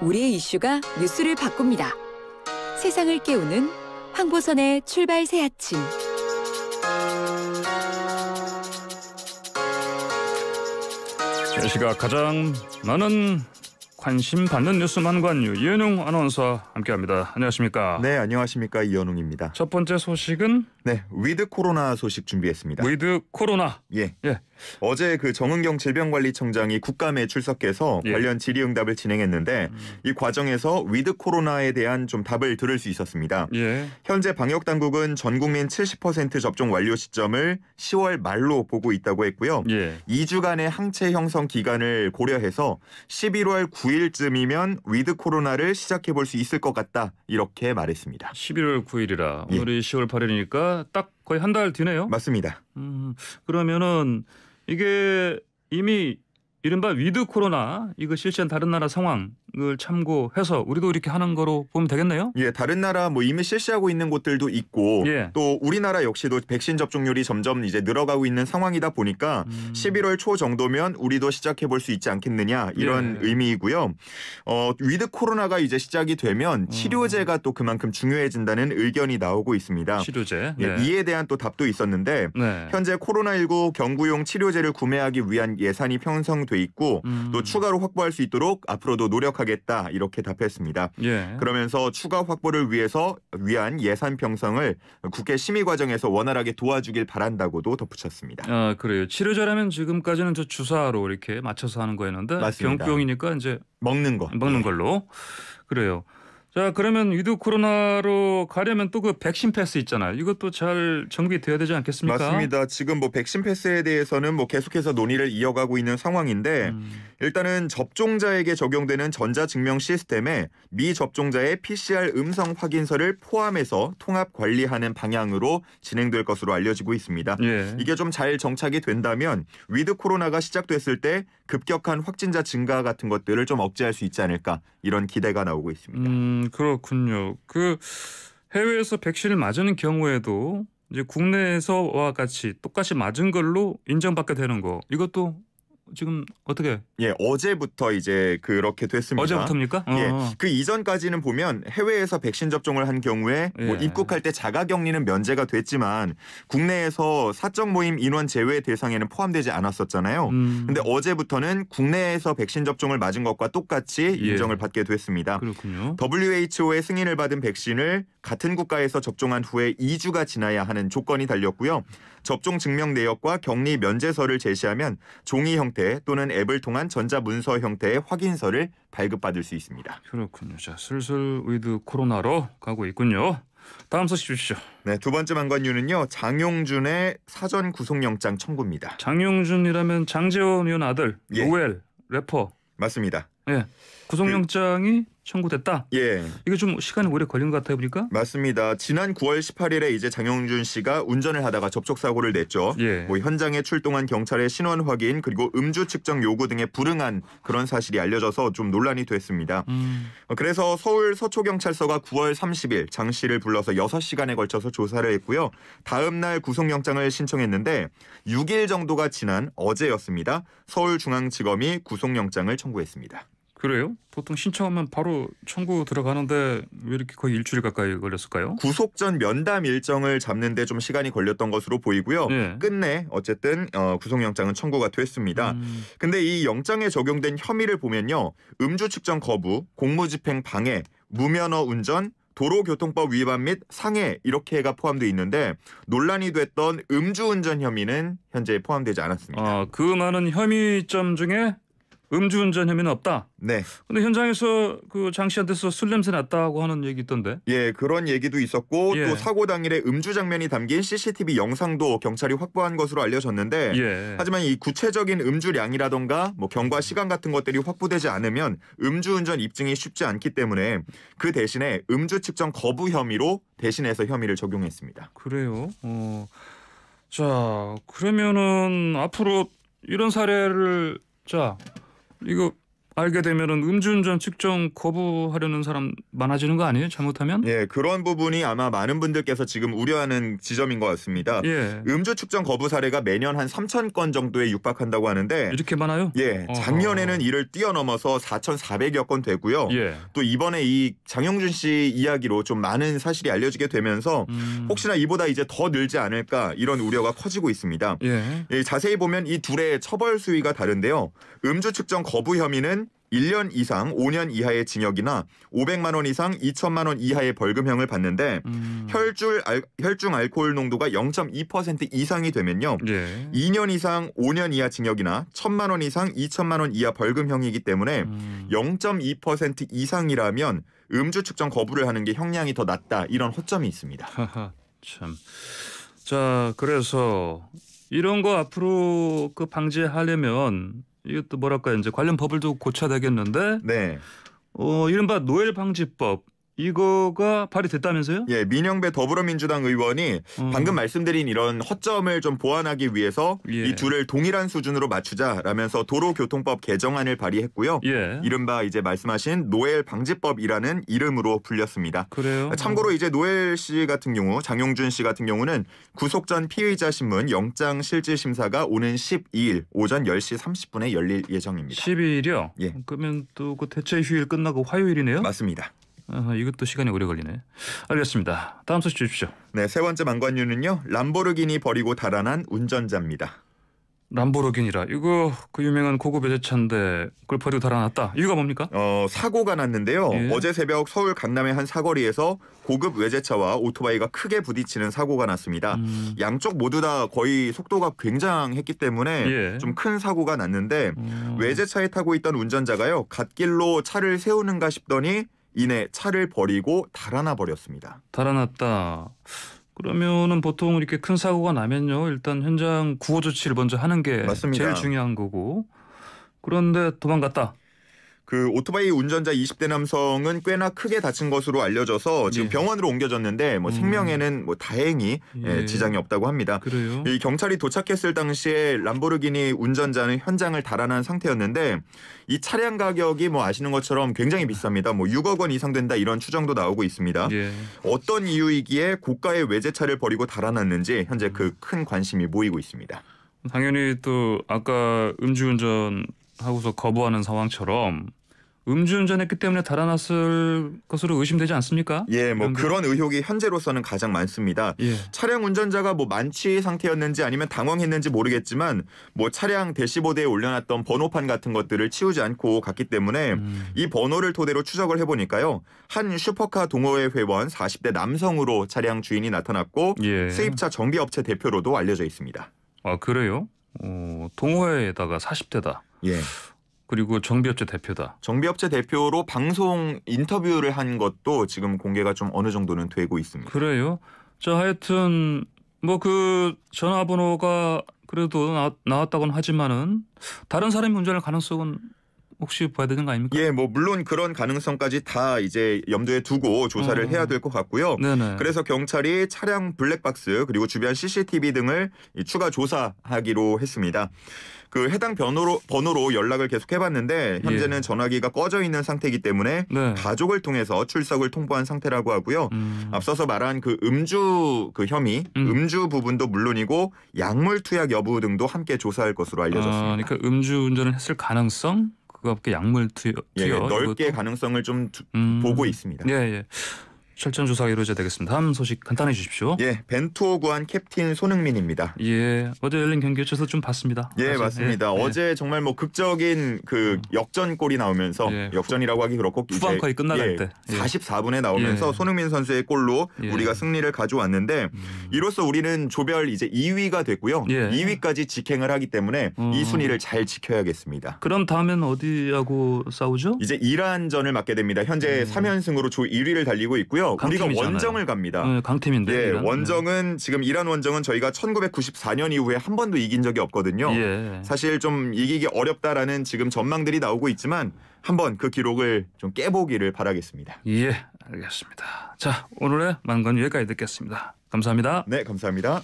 우리의 이슈가 뉴스를 바꿉니다. 세상을 깨우는 황보선의 출발 새 아침. 이 시각 가장 많은 관심 받는 뉴스 만관유 이현웅 아나운서와 함께합니다. 안녕하십니까? 네, 안녕하십니까? 이현웅입니다. 첫 번째 소식은 위드 코로나 소식 준비했습니다. 위드 코로나. 예. 어제 그 정은경 질병관리청장이 국감에 출석해서 관련 질의응답을 진행했는데 이 과정에서 위드 코로나에 대한 좀 답을 들을 수 있었습니다. 현재 방역 당국은 전 국민 70% 접종 완료 시점을 10월 말로 보고 있다고 했고요. 2주간의 항체 형성 기간을 고려해서 11월 9일쯤이면 위드 코로나를 시작해 볼 수 있을 것 같다. 이렇게 말했습니다. 11월 9일이라 오늘이 10월 8일이니까 딱 거의 한 달 뒤네요. 맞습니다. 그러면은 이게 이미 이른바 위드 코로나 이거 실시한 다른 나라 상황을 참고해서 우리도 이렇게 하는 거로 보면 되겠네요. 예, 다른 나라 이미 실시하고 있는 곳들도 있고 또 우리나라 역시도 백신 접종률이 점점 이제 늘어가고 있는 상황이다 보니까 11월 초 정도면 우리도 시작해 볼 수 있지 않겠느냐 이런 의미이고요. 위드 코로나가 이제 시작이 되면 치료제가 또 그만큼 중요해진다는 의견이 나오고 있습니다. 치료제. 이에 대한 또 답도 있었는데 현재 코로나19 경구용 치료제를 구매하기 위한 예산이 편성돼 있고 또 추가로 확보할 수 있도록 앞으로도 노력하겠다 이렇게 답했습니다. 그러면서 추가 확보를 위한 예산 편성을 국회 심의 과정에서 원활하게 도와주길 바란다고도 덧붙였습니다. 아, 그래요. 치료제라면 지금까지는 저 주사로 이렇게 맞춰서 하는 거였는데 경구용이니까 이제 먹는 걸로. 그래요. 자, 그러면 위드 코로나로 가려면 또 그 백신 패스 있잖아요. 이것도 잘 정비돼야 되지 않겠습니까? 맞습니다. 지금 백신 패스에 대해서는 계속해서 논의를 이어가고 있는 상황인데 일단은 접종자에게 적용되는 전자증명 시스템에 미접종자의 PCR 음성 확인서를 포함해서 통합 관리하는 방향으로 진행될 것으로 알려지고 있습니다. 이게 좀 잘 정착이 된다면 위드 코로나가 시작됐을 때 급격한 확진자 증가 같은 것들을 좀 억제할 수 있지 않을까 이런 기대가 나오고 있습니다. 그렇군요. 그 해외에서 백신을 맞은 경우에도 이제 국내에서와 같이 똑같이 맞은 걸로 인정받게 되는 거 이것도 지금 어떻게? 어제부터 이제 그렇게 됐습니다. 어제부터입니까? 그 이전까지는 보면 해외에서 백신 접종을 한 경우에 입국할 때 자가격리는 면제가 됐지만 국내에서 사적 모임 인원 제외 대상에는 포함되지 않았었잖아요. 근데 어제부터는 국내에서 백신 접종을 맞은 것과 똑같이 인정을 받게 됐습니다. 그렇군요. WHO의 승인을 받은 백신을 같은 국가에서 접종한 후에 2주가 지나야 하는 조건이 달렸고요. 접종 증명 내역과 격리 면제서를 제시하면 종이 형태 또는 앱을 통한 전자문서 형태의 확인서를 발급받을 수 있습니다. 그렇군요. 자, 슬슬 위드 코로나로 가고 있군요. 다음 소식 주시죠. 네, 두 번째 만관유는요. 장용준의 사전 구속영장 청구입니다. 장용준이라면 장제원 의원 아들 노엘 래퍼. 맞습니다. 구속영장이 청구됐다. 이게 좀 시간이 오래 걸린 것 같아요, 보니까. 맞습니다. 지난 9월 18일에 이제 장용준 씨가 운전을 하다가 접촉 사고를 냈죠. 현장에 출동한 경찰의 신원 확인 그리고 음주 측정 요구 등에 불응한 그런 사실이 알려져서 좀 논란이 됐습니다. 그래서 서울 서초경찰서가 9월 30일 장 씨를 불러서 6시간에 걸쳐서 조사를 했고요. 다음 날 구속영장을 신청했는데 6일 정도가 지난 어제였습니다. 서울중앙지검이 구속영장을 청구했습니다. 그래요? 보통 신청하면 바로 청구 들어가는데 왜 이렇게 거의 일주일 가까이 걸렸을까요? 구속 전 면담 일정을 잡는 데 좀 시간이 걸렸던 것으로 보이고요. 끝내 어쨌든 구속영장은 청구가 됐습니다. 근데 이 영장에 적용된 혐의를 보면요. 음주 측정 거부, 공무집행 방해, 무면허 운전, 도로교통법 위반 및 상해 이렇게가 포함되어 있는데 논란이 됐던 음주운전 혐의는 현재 포함되지 않았습니다. 그 많은 혐의점 중에 음주운전 혐의는 없다. 근데 현장에서 그 장 씨한테서 술 냄새 났다고 하는 얘기 있던데. 그런 얘기도 있었고 또 사고 당일에 음주 장면이 담긴 CCTV 영상도 경찰이 확보한 것으로 알려졌는데 하지만 이 구체적인 음주량이라던가 경과 시간 같은 것들이 확보되지 않으면 음주운전 입증이 쉽지 않기 때문에 그 대신에 음주 측정 거부 혐의로 대신해서 혐의를 적용했습니다. 그래요? 자, 그러면은 앞으로 이런 사례를 이거 알게 되면은 음주운전 측정 거부하려는 사람 많아지는 거 아니에요? 잘못하면? 예, 그런 부분이 아마 많은 분들께서 지금 우려하는 지점인 것 같습니다. 예. 음주 측정 거부 사례가 매년 한 3,000건 정도에 육박한다고 하는데 이렇게 많아요? 예, 작년에는 이를 뛰어넘어서 4,400여 건 되고요. 예. 또 이번에 이 장영준 씨 이야기로 좀 많은 사실이 알려지게 되면서 혹시나 이보다 이제 더 늘지 않을까 이런 우려가 커지고 있습니다. 예. 예, 자세히 보면 이 둘의 처벌 수위가 다른데요. 음주 측정 거부 혐의는 1년 이상 5년 이하의 징역이나 500만 원 이상 2천만 원 이하의 벌금형을 받는데 혈중 알코올 농도가 0.2% 이상이 되면요. 예. 2년 이상 5년 이하 징역이나 1천만 원 이상 2천만 원 이하 벌금형이기 때문에 0.2% 이상이라면 음주 측정 거부를 하는 게 형량이 더 낮다. 이런 허점이 있습니다. 참. 자, 그래서 이런 거 앞으로 그 방지하려면 이것도 뭐랄까 이제 관련 법을 좀 고쳐야 되겠는데. 네. 이른바 노엘 방지법 이거가 발의됐다면서요? 예, 민영배 더불어민주당 의원이 방금 말씀드린 이런 허점을 좀 보완하기 위해서 예. 이 둘을 동일한 수준으로 맞추자라면서 도로교통법 개정안을 발의했고요. 예. 이른바 이제 말씀하신 노엘 방지법이라는 이름으로 불렸습니다. 그래요? 참고로 이제 노엘 씨 같은 경우, 장용준 씨 같은 경우는 구속 전 피의자 신문 영장 실질 심사가 오는 12일 오전 10시 30분에 열릴 예정입니다. 12일이요? 예. 그러면 또 그 대체 휴일 끝나고 화요일이네요? 맞습니다. 이것도 시간이 오래 걸리네. 알겠습니다. 다음 소식 주십시오. 네, 세 번째 망관유는요. 람보르기니 버리고 달아난 운전자입니다. 람보르기니라 이거 그 유명한 고급 외제차인데 그걸 버리고 달아났다. 이유가 뭡니까? 사고가 났는데요. 예. 어제 새벽 서울 강남의 한 사거리에서 고급 외제차와 오토바이가 크게 부딪히는 사고가 났습니다. 양쪽 모두 다 거의 속도가 굉장했기 때문에 예. 좀 큰 사고가 났는데 외제차에 타고 있던 운전자가요. 갓길로 차를 세우는가 싶더니 이내 차를 버리고 달아나 버렸습니다. 달아났다. 그러면은 보통 이렇게 큰 사고가 나면요. 일단 현장 구호 조치를 먼저 하는 게 맞습니다. 제일 중요한 거고. 그런데 도망갔다. 그 오토바이 운전자 20대 남성은 꽤나 크게 다친 것으로 알려져서 지금 예. 병원으로 옮겨졌는데 뭐 생명에는 뭐 다행히 예. 지장이 없다고 합니다. 그래요? 이 경찰이 도착했을 당시에 람보르기니 운전자는 현장을 달아난 상태였는데 이 차량 가격이 뭐 아시는 것처럼 굉장히 비쌉니다. 뭐 6억 원 이상 된다 이런 추정도 나오고 있습니다. 예. 어떤 이유이기에 고가의 외제차를 버리고 달아났는지 현재 그 큰 관심이 모이고 있습니다. 당연히 또 아까 음주운전 하고서 거부하는 상황처럼 음주운전했기 때문에 달아났을 것으로 의심되지 않습니까? 예, 뭐 그런 의혹이 현재로서는 가장 많습니다. 예. 차량 운전자가 뭐 만취 상태였는지 아니면 당황했는지 모르겠지만 뭐 차량 대시보드에 올려놨던 번호판 같은 것들을 치우지 않고 갔기 때문에 이 번호를 토대로 추적을 해보니까요. 한 슈퍼카 동호회 회원 40대 남성으로 차량 주인이 나타났고 예. 수입차 정비업체 대표로도 알려져 있습니다. 아, 그래요? 동호회에다가 40대다. 예. 그리고 정비업체 대표다. 정비업체 대표로 방송 인터뷰를 한 것도 지금 공개가 좀 어느 정도는 되고 있습니다. 그래요? 자, 하여튼 뭐 그 전화번호가 그래도 나왔다고는 하지만은 다른 사람이 운전할 가능성은 혹시 봐야 되는 거 아닙니까? 예, 뭐 물론 그런 가능성까지 다 이제 염두에 두고 조사를 해야 될 것 같고요. 네네. 그래서 경찰이 차량 블랙박스 그리고 주변 CCTV 등을 추가 조사하기로 했습니다. 그 해당 번호로 연락을 계속 해봤는데 현재는 예. 전화기가 꺼져 있는 상태이기 때문에 네. 가족을 통해서 출석을 통보한 상태라고 하고요. 앞서서 말한 그 음주 그 혐의, 음주 부분도 물론이고 약물 투약 여부 등도 함께 조사할 것으로 알려졌습니다. 그러니까 음주운전을 했을 가능성, 그거 함께 약물 투여, 예, 넓게 이것도? 가능성을 좀 보고 있습니다. 예, 예. 철저한 조사가 이루어져야 되겠습니다. 다음 소식 간단해 주십시오. 예, 벤투호 구한 캡틴 손흥민입니다. 예, 어제 열린 경기에서 좀 봤습니다. 예, 사실. 맞습니다. 예, 어제 정말 뭐 극적인 그 역전골이 나오면서 예. 역전이라고 하기 그렇고 후반 거의 끝나갈 때. 예. 44분에 나오면서 예. 손흥민 선수의 골로 예. 우리가 승리를 가져왔는데 이로써 우리는 조별 이제 2위가 됐고요. 예. 2위까지 직행을 하기 때문에 이 순위를 잘 지켜야겠습니다. 그럼 다음엔 어디하고 싸우죠? 이제 이란전을 맡게 됩니다. 현재 3연승으로 조 1위를 달리고 있고요. 우리가 강팀이잖아요. 원정을 갑니다. 강팀인데. 예, 이란. 원정은 지금 이란 원정은 저희가 1994년 이후에 한 번도 이긴 적이 없거든요. 예. 사실 좀 이기기 어렵다라는 지금 전망들이 나오고 있지만 한번 그 기록을 좀 깨보기를 바라겠습니다. 예, 알겠습니다. 자, 오늘의 만관 여기까지 듣겠습니다. 감사합니다. 네, 감사합니다.